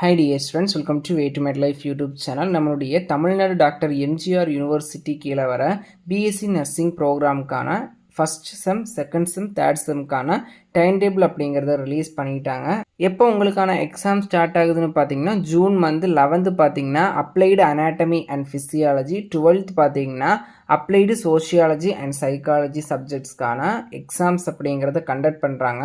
Hi dear friends, welcome to Way to Med Life YouTube channel. நம்மளுடைய Tamil Nadu doctor MGR university கீழே வர BSc nursing ப்ரோக்ராம்க்கான first sem, second sem, third செம்க்கான time table அப்படிங்கிறத release பண்ணிட்டாங்க. எப்போ உங்களுக்கான எக்ஸாம் ஸ்டார்ட் ஆகுதுன்னு பார்த்தீங்கன்னா ஜூன் மந்த் 11th பார்த்தீங்கன்னா applied anatomy and physiology, 12th பார்த்தீங்கன்னா அப்ளைடு சோஷியாலஜி அண்ட் சைக்காலஜி சப்ஜெக்ட்ஸ்க்கான எக்ஸாம்ஸ் அப்படிங்கிறத கண்டக்ட் பண்ணுறாங்க.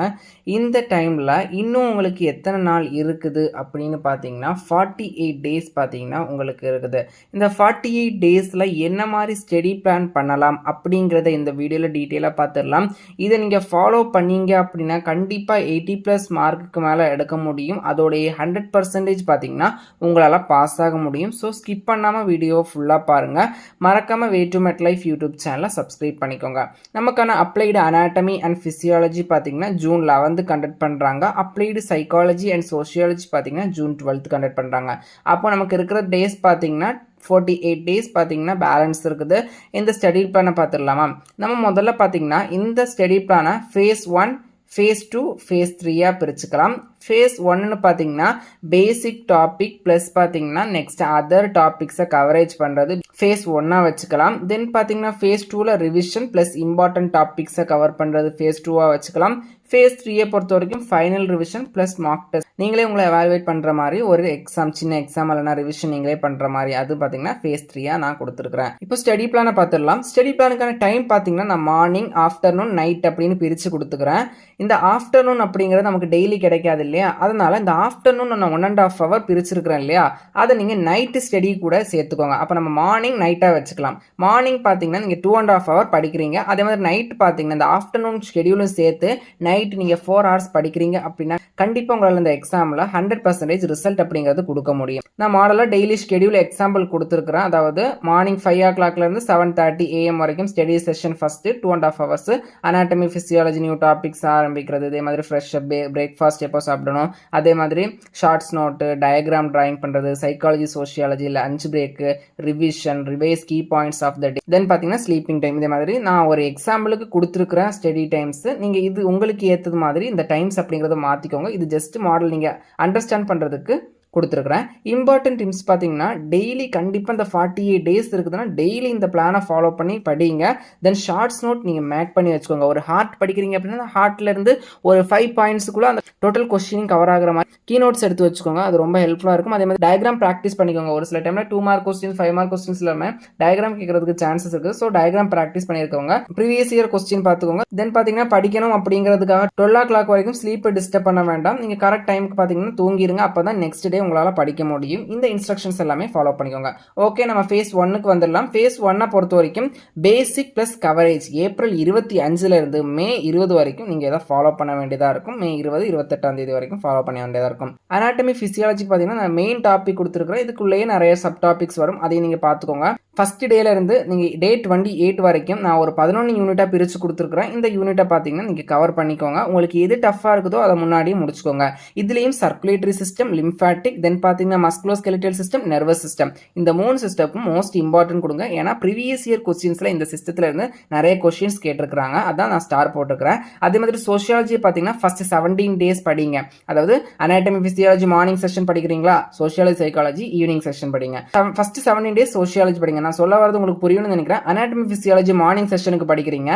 இந்த டைமில் இன்னும் உங்களுக்கு எத்தனை நாள் இருக்குது அப்படின்னு பார்த்தீங்கன்னா 48 days பார்த்தீங்கன்னா உங்களுக்கு இருக்குது. இந்த 48 daysல என்ன மாதிரி ஸ்டடி பிளான் பண்ணலாம் அப்படிங்கிறத இந்த வீடியோவில் டீட்டெயிலாக பார்த்துடலாம். இதை நீங்கள் ஃபாலோ பண்ணீங்க அப்படின்னா கண்டிப்பாக 80+ மார்க்குக்கு மேலே எடுக்க முடியும். அதோடைய 100% பார்த்தீங்கன்னா உங்களால் பாஸ் ஆக முடியும். ஸோ ஸ்கிப் பண்ணாமல் வீடியோ ஃபுல்லாக பாருங்கள். மறக்காமல் வே டு மெட் லைஃப் யூடியூப் சேனலை சப்ஸ்கிரைப் பண்ணிக்கோங்க. நமக்கான அப்ளைடு அனாட்டமி அண்ட் ஃபிசியாலஜி பார்த்தீங்கன்னா ஜூன் 11th கண்டக்ட் பண்ணுறாங்க. அப்ளைடு சைக்காலஜி அண்ட் சோஷியாலஜி பார்த்தீங்கன்னா ஜூன் 12th கண்டக்ட் பண்ணுறாங்க. அப்போ நமக்கு இருக்கிற டேஸ் பார்த்தீங்கன்னா 48 days பார்த்தீங்கன்னா பேலன்ஸ் இருக்குது. இந்த ஸ்டடி பிளானை பார்த்துடலாமா? நம்ம முதல்ல பார்த்தீங்கன்னா இந்த ஸ்டடி பிளானை ஃபேஸ் 1, ஃபேஸ் 2, ஃபேஸ் 3 பிரிச்சுக்கலாம். ஃபேஸ் 1ன்னு பார்த்தீங்கன்னா பேசிக் டாபிக் ப்ளஸ் பார்த்தீங்கன்னா நெக்ஸ்ட் அதர் டாபிக்ஸை கவரேஜ் பண்ணுறது ஃபேஸ் 1 வச்சுக்கலாம். தென் பார்த்தீங்கன்னா ஃபேஸ் 2ல் ரிவிஷன் ப்ளஸ் இம்பார்ட்டன்ட் டாபிக்ஸை கவர் பண்ணுறது ஃபேஸ் 2 வச்சுக்கலாம். ஃபேஸ் 3 பொறுத்த வரைக்கும் final revision plus mark test நீங்களே உங்களை எவாலுவேட் பண்ணுற மாதிரி ஒரு எக்ஸாம், சின்ன எக்ஸாம் இல்லைனா ரிவிஷன் நீங்களே பண்ணுற மாதிரி, அது பார்த்தீங்கன்னா ஃபேஸ் 3 நான் கொடுத்துருக்கிறேன். இப்போ ஸ்டடி பிளானை பார்த்துடலாம். ஸ்டடி பிளானுக்கான டைம் பார்த்தீங்கன்னா நான் மார்னிங், ஆஃப்டர்நூன், நைட் அப்படின்னு பிரித்து கொடுத்துக்கிறேன். இந்த ஆஃப்டர்நூன் அப்படிங்கிறது நமக்கு டெய்லி கிடைக்காது இல்லையா, அதனால இந்த ஆஃப்டர்நூன் நான் 1.5 hour பிரிச்சிருக்கிறேன் இல்லையா, அதை நீங்கள் நைட்டு ஸ்டடி கூட சேர்த்துக்கோங்க. அப்போ நம்ம மார்னிங் நைட்டாக வச்சுக்கலாம். மார்னிங் பார்த்தீங்கன்னா நீங்கள் 2.5 hour படிக்கிறீங்க. அதே மாதிரி நைட் பார்த்தீங்கன்னா இந்த ஆஃப்டர்நூன் ஷெடியூலும் சேர்த்து நைட் நீங்கள் 4 hours படிக்கிறீங்க அப்படின்னா கண்டிப்பாக உங்களால் இந்த எக்ஸாமில் 100% ரிசல்ட் அப்படிங்கிறது கொடுக்க முடியும். நான் மாடலாக டெய்லி ஷெடியூல் எக்ஸாம்பிள் கொடுத்துருக்கிறேன். அதாவது மார்னிங் 5 o'clockலேருந்து 7:30 AM வரைக்கும் study session first 2.5 hours, anatomy physiology new topics ஆரம்பிக்கிறது. இதே மாதிரி ஃப்ரெஷ் பிரேக்ஃபாஸ்ட் எப்போ சாப்பிடணும், அதே மாதிரி ஷார்ட்ஸ் நோட்டு, டயக்ராம் டிராயிங் பண்ணுறது, psychology sociology, lunch break, revision, revise key points of the day, then பார்த்தீங்கன்னா ஸ்லீப்பிங் டைம். இதே மாதிரி நான் ஒரு எக்ஸாம்பிளுக்கு கொடுத்துருக்கிறேன் ஸ்டடி டைம்ஸ். நீங்கள் இது உங்களுக்கு ஏற்றது மாதிரி இந்த டைம்ஸ் அப்படிங்கிறத மாற்றிக்கோங்க. இது ஜஸ்ட் மாடல் நீங்கள் அண்டர்ஸ்டாண்ட் பண்ணுறதுக்கு கொடுத்துருக்குறேன். இம்பார்ட்டன்ட் டிப்ஸ் பார்த்தீங்கன்னா டெய்லி கண்டிப்பாக இந்த 48 days இருக்குதுன்னா டெய்லி இந்த பிளானை ஃபாலோ பண்ணி படிங்க. தென் ஷார்ட்ஸ் நோட் நீங்கள் மேக் பண்ணி வச்சுக்கோங்க. ஒரு ஹார்ட் படிக்கிறீங்க அப்படின்னா ஹார்ட்லேருந்து ஒரு 5 pointsக்குள்ளே அந்த டோட்டல் கொஸ்டினிங் கவர் ஆகிற மாதிரி கீ நோட்ஸ் எடுத்து வச்சுக்கோங்க. அது ரொம்ப ஹெல்ப்ஃபுல்லாக இருக்கும். அதே மாதிரி டயக்ராம் ப்ராக்டிஸ் பண்ணிக்கோங்க. ஒரு சில டைமில் 2 mark கொஸ்டின்ஸ், 5 mark கொஸ்டின்ஸ் இல்லாமல் டயக்ராம் கேட்கறதுக்கு சான்சஸ் இருக்குது. ஸோ டயக்ராம் ப்ராக்டிஸ் பண்ணியிருக்கவங்க ப்ரீவியஸ் இயர் கொஸ்டின் பார்த்துக்கோங்க. தென் பார்த்தீங்கன்னா படிக்கணும் அப்படிங்கிறதுக்காக 12 o'clock வரைக்கும் ஸ்லீப்பை டிஸ்டர்ப் பண்ண வேண்டாம். நீங்கள் கரெக்ட் டைமுக்கு பார்த்தீங்கன்னா தூங்கிடுங்க. அப்போ தான் நெக்ஸ்ட் டே உங்களால் படிக்க முடியும். இந்த இன்ஸ்ட்ரக்ஷன்ஸ் எல்லாமே ஃபாலோ பண்ணிக்கோங்க. ஓகே, நம்ம ஃபேஸ் 1க்கு வந்துடலாம். ஃபேஸ் 1 பொறுத்த வரைக்கும் பேசிக் பிளஸ் கவரேஜ் ஏப்ரல் 25 இருந்து மே 20 வரைக்கும் நீங்கள் எதாவது ஃபாலோ பண்ண வேண்டியதாக இருக்கும். மே 20, 28 வரைக்கும் ஃபாலோ பண்ண வேண்டியதாக இருக்கும். அனாட்டமி ஃபிசியாலஜி பார்த்தீங்கன்னா நான் மெயின் டாபிக் கொடுத்துருக்கிறேன். இதுக்குள்ளேயே நிறைய சப் டாபிக்ஸ் வரும். அதையும் நீங்கள் பார்த்துக்கோங்க. ஃபர்ஸ்ட் டேல இருந்து நீங்கள் டே 28 வரைக்கும் நான் ஒரு 11 யூனிட்டாக பிரித்து கொடுத்துருக்குறேன். இந்த யூனிட்டை பார்த்தீங்கன்னா நீங்கள் கவர் பண்ணிக்கோங்க. உங்களுக்கு எது டஃப்பாக இருக்குதோ அதை முன்னாடியே முடிச்சுக்கோங்க. இதுலேயும் சர்க்குலேட்டரி சிஸ்டம், லிம்ஃபாட்டிக், தென் பார்த்தீங்கன்னா மஸ்குலோஸ்கெலிட்டல் சிஸ்டம், நர்வஸ் சிஸ்டம், இந்த 3 சிஸ்டமும் மோஸ்ட் இம்பார்ட்டன்ட் கொடுங்க. ஏன்னா ப்ரீவியஸ் இயர் கொஸ்டின்ஸில் இந்த சிஸ்டத்தில் இருந்து நிறைய கொஸ்டின்ஸ் கேட்டிருக்கிறாங்க. அதான் நான் ஸ்டார் போட்டிருக்கிறேன். அதே மாதிரி சோஷியாலஜி பார்த்தீங்கன்னா ஃபர்ஸ்ட் 17 days படிங்க. அதாவது அனாட்டமி ஃபிசியாலஜி மார்னிங் செஷன் படிக்கிறீங்களா, சோஷியாலஜி சைக்காலஜி ஈவினிங் செஷன் படிங்க. ஃபர்ஸ்ட் 17 days சோஷியாலஜி படிங்க. நான் சொல்ல வரது உங்களுக்கு புரியும்னு நினைக்கிறேன். அனாட்டமி ஃபிசியாலஜி மார்னிங் செஷனுக்கு படிக்கிறீங்க.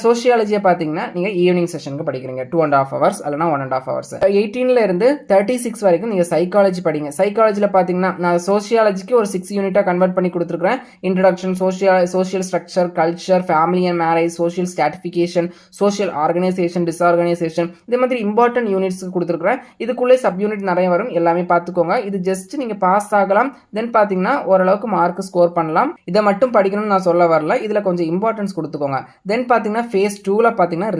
சோஷியாலஜியை பார்த்தீங்கன்னா நீங்கள் ஈவினிங் செஷனுக்கு படிக்கிறீங்க. 2.5 hours அல்லனா 1.5 hours. 18 இருந்து 36 வரைக்கும் நீங்கள் சைக்காலஜி படிங்க. சைக்காலஜியில் பார்த்தீங்கன்னா நான் சோஷியாலஜிக்கு ஒரு 6 யூனிட்டாக கன்வெர்ட் பண்ணி கொடுத்துருக்கிறேன். Introduction, social structure, culture, family and marriage, social stratification, social organisation, disorganisation, இதே மாதிரி இம்பார்ட்டன்ட் யூனிட்ஸ் கொடுத்துருக்கிறேன். இதுக்குள்ளே சப் யூனிட் நிறைய வரும். எல்லாமே பார்த்துக்கோங்க. இது ஜஸ்ட் நீங்கள் பாஸ் ஆகலாம். தென் பார்த்தீங்கன்னா ஓரளவுக்கு மார்க் ஸ்கோர் பண்ணலாம். இதை மட்டும் படிக்கணும்னு நான் சொல்ல வரல. இதில் கொஞ்சம் இம்பார்ட்டன்ஸ் கொடுத்துக்கோங்க. தென் பார்த்தீங்கன்னா ஃபேஸ் 2ல பார்த்தீங்கன்னா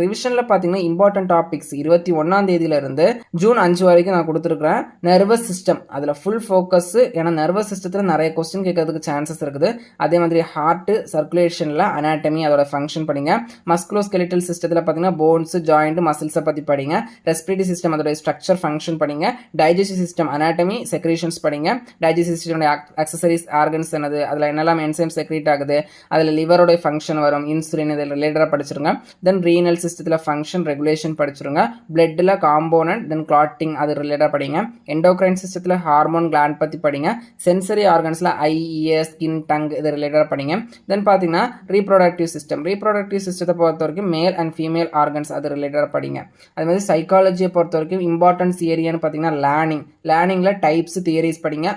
ரிவிஷனில் பார்த்தீங்கன்னா இம்பார்ட்டன்ட் டாபிக்ஸ் 21 இருந்து ஜூன் 5 வரைக்கும் நான் கொடுத்துருக்கிறேன். நர்வஸ் சிஸ்டம் அதில் ஃபுல் ஃபோக்கஸ். ஏன்னா நர்வஸ் சிஸ்டத்தில் நிறைய கொஸ்டின் கேட்கறதுக்கு சான்சஸ் இருக்குது. அதே மாதிரி ஹார்ட், சர்க்குலேஷனில் அனாட்டமி அதோட ஃபங்க்ஷன் படிங்க. மஸ்குலோஸ்கெலிட்டல் சிஸ்டத்தில் பார்த்தீங்கன்னா போன்ஸ், ஜாயிண்ட், மசில்ஸை பற்றி படிங்க. ரெஸ்பிரேட்டரி சிஸ்டம் அதோட ஸ்ட்ரக்சர், ஃபங்க்ஷன் படிங்க. டைஜஸ்டிவ் சிஸ்டம் அனாட்டமி, செக்ரேஷன்ஸ் படிங்க. டைஜஸ்டிவ் சிஸ்டமோட ஆக்சசரிஸ், ஆர்கன்ஸ் என்னது, அதில் என்னெல்லாம் என்சைம் செக்ரேட் ஆகுது, அதில் லிவரோட ஃபங்க்ஷன் வரும், இன்சுலின், இதில் ரிலேட்டடாக படிச்சிருங்க. தென் ரீனல் சிஸ்டத்தில் ஃபங்க்ஷன் ரெகுலேஷன் படிச்சிருங்க. பிளட்டில் காம்போனன்ட் தென் கிளாட்டிங் அது ரிலேட்டடாக படிங்க. எண்டோக்ரைன் சிஸ்டத்தில் ஹார்மோன் கிளாண்ட் பற்றி படிங்க. சென்சரி ஆர்கன்ஸில் ஐ, இயர், ஸ்கின், டங் இது ரிலேட்டடாக படிங்க. தென் பார்த்தீங்கன்னா ரீப்ரொடக்டிவ் சிஸ்டத்தை பொறுத்த வரைக்கும் மேல் அண்ட் ஃபீமேல் ஆர்கன்ஸ் அது ரிலேட்டடாக படிங்க. அது மாதிரி சைக்காலஜியை பொறுத்த வரைக்கும் இம்பார்ட்டன்ஸ் ஏரியான்னு பார்த்தீங்கன்னா லேர்னிங்கில் டைப்ஸ் தியரிஸ் படிங்க.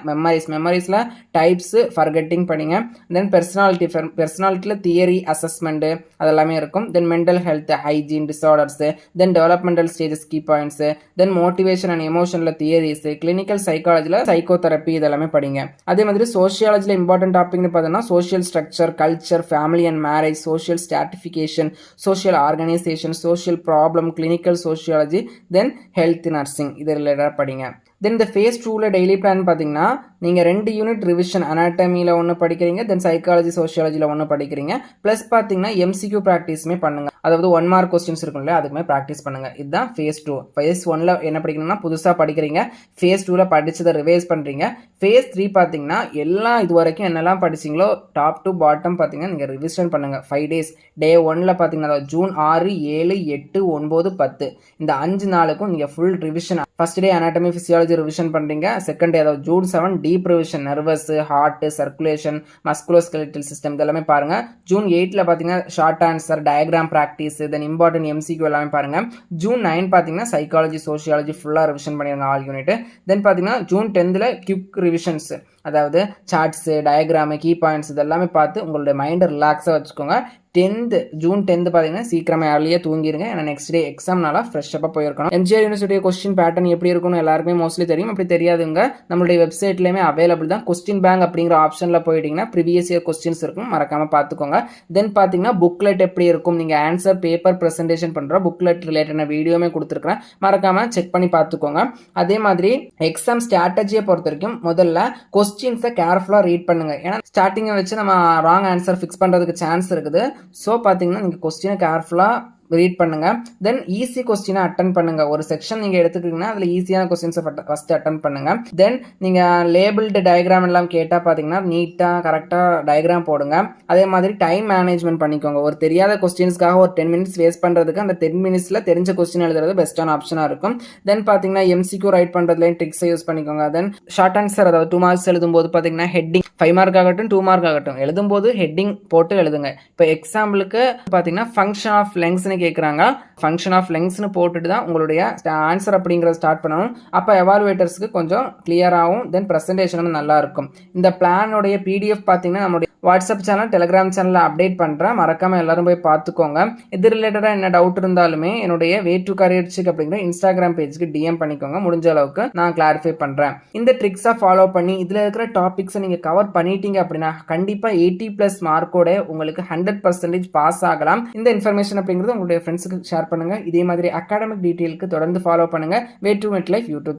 மெமரிஸில் டைப்ஸ் ஃபர்கெட்டிங் படிங்க. தென் பெர்சனாலிட்டியில் தியரி அசஸ்மெண்ட்டு அதெல்லாமே இருக்கும். Then mental health, hygiene, disorders, then developmental stages key points, then motivation and எமோஷனில் தியரிஸ், கிளினிக்கல் சைக்காலஜியில் சைக்கோதெரப்பி இதெல்லாமே படிங்க. அதே மாதிரி சோஷியாலஜியில் இம்பார்ட்டன்ட் டாபிக்னு பார்த்தீங்கன்னா social structure, culture, family and marriage, social stratification, social organisation, social problem, clinical sociology, then health nursing இது ரிலேட்டடாக படிங்க. தென் இந்த ஃபேஸ் 2ல் டெய்லி பிளான் பார்த்தீங்கன்னா நீங்கள் 2 யூனிட் ரிவிஷன் அனாட்டமியில் ஒன்று படிக்கிறீங்க, தென் சைக்காலஜி சோஷியாலஜியில் ஒன்று படிக்கிறீங்க. ப்ளஸ் பார்த்தீங்கன்னா எம்சிக்யூ ப்ராக்டிஸுமே பண்ணுங்கள். அதாவது 1 மார்க் கொஸ்டின்ஸ் இருக்கும்ல அதுக்குமே ப்ராக்டிஸ் பண்ணுங்கள். இதுதான் ஃபேஸ் 2. ஃபேஸ் 1ல் என்ன படிக்கணும்னா புதுசாக படிக்கிறீங்க. ஃபேஸ் 2ல் படித்ததை ரிவைஸ் பண்ணுறீங்க. ஃபேஸ் 3 பார்த்தீங்கன்னா எல்லாம் இது வரைக்கும் என்னெல்லாம் படிச்சிங்களோ டாப் டு பாட்டம் பார்த்தீங்கன்னா நீங்கள் ரிவிஷன் பண்ணுங்கள். 5 days. டே 1ல் பார்த்தீங்கன்னா ஜூன் 6, 7, 8, 9, 10 இந்த 5 நாளுக்கும் நீங்கள் full revision. First day anatomy physiology revision பண்ணுறீங்க. செகண்ட் டே அதாவது June 7 deep revision, nervous, heart, circulation, musculoskeletal system இதெல்லாமே பாருங்கள். ஜூன் 8ல் பார்த்தீங்கன்னா short answer, diagram practice, then important MCQ எல்லாமே பாருங்கள். ஜூன் 9 பார்த்தீங்கன்னா சைக்காலஜி சோஷியாலஜி ஃபுல்லாக ரிவிஷன் பண்ணிடுங்க ஆல் யூனிட். தென் பார்த்தீங்கன்னா ஜூன் 10ல் குவிக் ரிவிஷன்ஸ், அதாவது சார்ட்ஸு, டயக்ராமு, கீ பாயிண்ட்ஸ் இதெல்லாமே பார்த்து உங்களுடைய மைண்டை ரிலாக்ஸாக வச்சுக்கோங்க. ஜூன் 10 பார்த்தீங்கன்னா சீக்கிரமே ஏர்லியாக தூங்கிடுங்க. ஏன்னா நெக்ஸ்ட் டே எக்ஸாம்னால ஃப்ரெஷ்ஷப்பாக போயிருக்கணும். எம்ஜிஆர் யூனிவர்சிட்டி கொஸ்டின் பேட்டர்ன் எப்படி இருக்கும்னு எல்லாருக்குமே மோஸ்ட்லி தெரியும். அப்படி தெரியாதுங்க நம்மளுடைய வெப்சைட்லேயுமே அவைலபிள் தான். கொஸ்டின் பேங்க் அப்படிங்கிற ஆப்ஷனில் போயிட்டீங்கன்னா ப்ரீவியஸ் இயர் கொஸ்டின்ஸ் இருக்கும், மறக்காமல் பார்த்துக்கோங்க. தென் பார்த்தீங்கன்னா புக்லெட் எப்படி இருக்கும், நீங்கள் ஆன்சர் பேப்பர் ப்ரெசன்டேஷன் பண்ணுற புக்லெட் ரிலேட்டடான வீடியோமே கொடுத்துருக்குறேன், மறக்காமல் செக் பண்ணி பார்த்துக்கோங்க. அதே மாதிரி எக்ஸாம் ஸ்ட்ராட்டஜியை பொறுத்த வரைக்கும் முதல்ல கொஸ்டின்ஸை கேர்ஃபுல்லாக ரீட் பண்ணுங்க. ஏன்னா ஸ்டார்டிங்கை வச்சு நம்ம ராங் ஆன்சர் ஃபிக்ஸ் பண்ணுறதுக்கு சான்ஸ் இருக்குது. ஸோ பார்த்தீங்கன்னா நீங்கள் கொஸ்டினை கேர்ஃபுல்லாக ரீட் பண்ணுங்க. தென் ஈஸி கொஸ்டினை அட்டன் பண்ணுங்க. ஒரு செக்ஷன் நீங்க எடுத்துக்கிட்டீங்கன்னா அதுல ஈஸியான கொஸ்டின்ஸை ஃபர்ஸ்ட் அட்டன் பண்ணுங்க. தென் நீங்க லேபிள்டு டயக்ராம் எல்லாம் கேட்டா பாத்தீங்கன்னா நீட்டா கரெக்டா டயக்ராம் போடுங்க. அதே மாதிரி டைம் மேனேஜ்மெண்ட் பண்ணிக்கோங்க. ஒரு தெரியாத கொஸ்டின்ஸ்க்காக ஒரு 10 minutes வேஸ்ட் பண்றதுக்கு அந்த 10 minutesல தெரிஞ்ச கொஸ்டின் எழுதுறது பெஸ்டான ஆப்ஷனா இருக்கும். தென் பாத்தீங்கன்னா எம்சிக்யூ ரைட் பண்றதுலயும் ட்ரிக்ஸை யூஸ் பண்ணிக்கோங்க. தென் ஷார்ட் ஆன்சர் அதாவது 2 marks எழுதும்போது பாத்தீங்கன்னா ஹெட்டிங் 5 mark ஆகட்டும் 2 mark ஆகட்டும் எழுதும்போது ஹெட்டிங் போட்டு எழுதுங்க. இப்போ எக்ஸாம்பிளுக்கு பாத்தீங்கன்னா ஃபங்க்ஷன் ஆஃப் லெங்க்ஸ்னு கேட்குறாங்க. ஃபங்க்ஷன் ஆஃப் லெங்க்ஸ்னு போட்டுட்டு தான் உங்களுடைய ஆன்சர் அப்படிங்கிறத ஸ்டார்ட் பண்ணணும். அப்போ எவாலுவேட்டர்ஸ்க்கு கொஞ்சம் கிளியராகவும் தென் ப்ரெசன்டேஷனும் நல்லா இருக்கும். இந்த பிளானுடைய PDF பார்த்தீங்கன்னா நம்மளுடைய வாட்ஸ்அப் சேனல், டெலிகிராம் சேனலில் அப்டேட் பண்ணுறேன், மறக்காமல் எல்லாரும் போய் பார்த்துக்கோங்க. இது ரிலேட்டடாக என்ன டவுட் இருந்தாலுமே என்னுடைய வே டு கரியர் செக் அப்படிங்கிற Instagram பேஜுக்கு DM பண்ணிக்கோங்க. முடிஞ்ச அளவுக்கு நான் கிளாரிஃபை பண்ணுறேன். இந்த ட்ரிக்ஸை ஃபாலோ பண்ணி இதில் இருக்கிற டாபிக்ஸை நீங்கள் கவர் பண்ணிட்டீங்க அப்படின்னா கண்டிப்பாக 80+ மார்க்கோட உங்களுக்கு 100% பாஸ் ஆகலாம். இந்த இன்ஃபர்மேஷன் அப்படிங்கிறது உங்களுடைய ஃப்ரெண்ட்ஸுக்கு ஷேர் பண்ணுங்க. இதே மாதிரி அகாடமிக் டீட்டெயிலுக்கு தொடர்ந்து ஃபாலோ பண்ணுங்க வே டு மெட் லைஃப் யூடியூப்.